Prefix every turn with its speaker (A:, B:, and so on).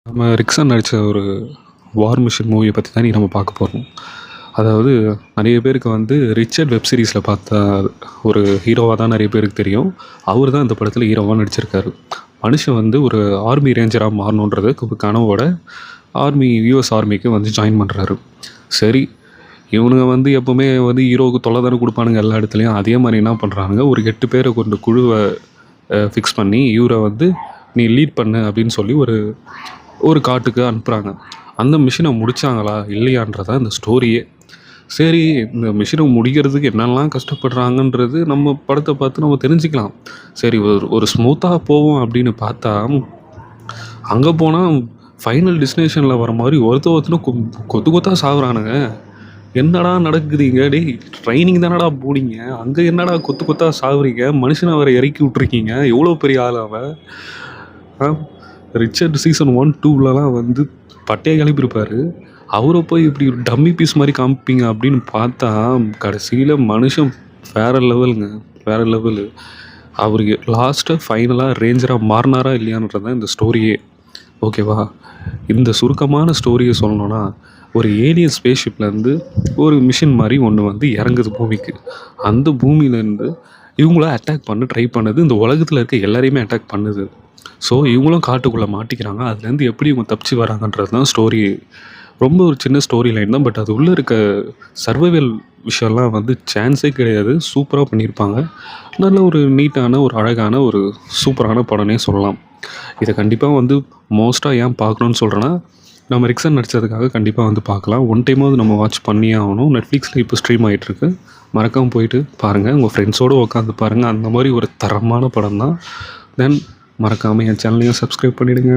A: நம்ம ரிக்சன் நடித்த ஒரு வார் மிஷன் மூவியை பற்றி தான் நம்ம பார்க்க போகிறோம். அதாவது நிறைய பேருக்கு வந்து ரிச்சர்ட் வெப் சீரிஸில் பார்த்த ஒரு ஹீரோவாக தான் நிறைய பேருக்கு தெரியும். அவர் தான் இந்த படத்தில் ஹீரோவாக நடிச்சிருக்காரு. மனுஷன் வந்து ஒரு ஆர்மி ரேஞ்சராக மாறணுன்றது கனவோட யுஎஸ் ஆர்மிக்கு வந்து ஜாயின் பண்ணுறாரு. சரி, இவனுங்க வந்து எப்போவுமே வந்து ஹீரோவுக்கு தொல்லை தானே கொடுப்பானுங்க எல்லா இடத்துலையும். அதே மாதிரி என்ன பண்ணுறானுங்க, ஒரு 8 பேரை கொண்ட குழுவை ஃபிக்ஸ் பண்ணி இவரை வந்து நீ லீட் பண்ணு அப்படின்னு சொல்லி ஒரு காட்டுக்கு அனுப்புகிறாங்க. அந்த மிஷினை முடித்தாங்களா இல்லையான்றதா இந்த ஸ்டோரியே. சரி, இந்த மிஷினை முடிக்கிறதுக்கு என்னெல்லாம் கஷ்டப்படுறாங்கன்றது நம்ம படத்தை பார்த்து நம்ம தெரிஞ்சுக்கலாம். சரி, ஒரு ஸ்மூத்தாக போவோம் அப்படின்னு பார்த்தா அங்கே போனால் ஃபைனல் டெஸ்டினேஷனில் வர மாதிரி ஒருத்தனும் கொத்து கொத்தாக சாகுறானுங்க. என்னடா நடக்குதுங்க? டேய், ட்ரைனிங் தானடா போனீங்க, அங்கே என்னடா கொத்து கொத்தாக சாகுறீங்க? மனுஷனை அவரை இறக்கி விட்ருக்கீங்க. எவ்வளோ பெரிய ஆள் அவன். ரிச்சர்ட் சீசன் 1, 2லலாம் வந்து பட்டையை கிளப்பியிருப்பார். அவரை போய் இப்படி ஒரு டம்மி பீஸ் மாதிரி காமிப்பீங்க அப்படின்னு பார்த்தா கடைசியில் மனுஷன் வேறு லெவலுங்க, வேறு லெவலு. அவருக்கு லாஸ்ட்டாக ஃபைனலாக ரேஞ்சராக மாறினாரா இல்லையான்றது தான் இந்த ஸ்டோரியே. ஓகேவா? இந்த சுருக்கமான ஸ்டோரியை சொல்லணுன்னா, ஒரு ஏலியன் ஸ்பேஸ்ஷிப்லேருந்து ஒரு மிஷின் மாதிரி ஒன்று வந்து இறங்குது பூமிக்கு. அந்த பூமியிலேருந்து இவங்கள அட்டாக் பண்ண ட்ரை பண்ணுது. இந்த உலகத்தில் இருக்க எல்லாரையுமே அட்டாக் பண்ணுது. ஸோ இவங்களும் காட்டுக்குள்ளே மாட்டிக்கிறாங்க. அதுலேருந்து எப்படி இவங்க தப்பிச்சு வராங்கன்றது தான் ஸ்டோரி. ரொம்ப ஒரு சின்ன ஸ்டோரி லைன் தான். பட் அது உள்ளே இருக்க சர்வைவல் விஷயம்லாம் வந்து சான்ஸே கிடையாது. சூப்பராக பண்ணியிருப்பாங்க. நல்ல ஒரு நீட்டான, ஒரு அழகான, ஒரு சூப்பரான படம்னே சொல்லலாம். இதை கண்டிப்பாக வந்து மோஸ்ட்டாக ஏன் பார்க்கணுன்னு சொல்கிறேன்னா, நம்ம ரிக்சன் நடித்ததுக்காக கண்டிப்பாக வந்து பார்க்கலாம். ஒன் டைமாவது நம்ம வாட்ச் பண்ணியே ஆகணும். நெட்ஃப்ளிக்ஸில் இப்போ ஸ்ட்ரீம் ஆகிட்டுருக்கு. மறக்காமல் போயிட்டு பாருங்கள். உங்கள் ஃப்ரெண்ட்ஸோடு உட்காந்து பாருங்கள். அந்த மாதிரி ஒரு தரமான படம் தான். தென் மறக்காமல் என் சேனலையும் சப்ஸ்கிரைப் பண்ணிவிடுங்க.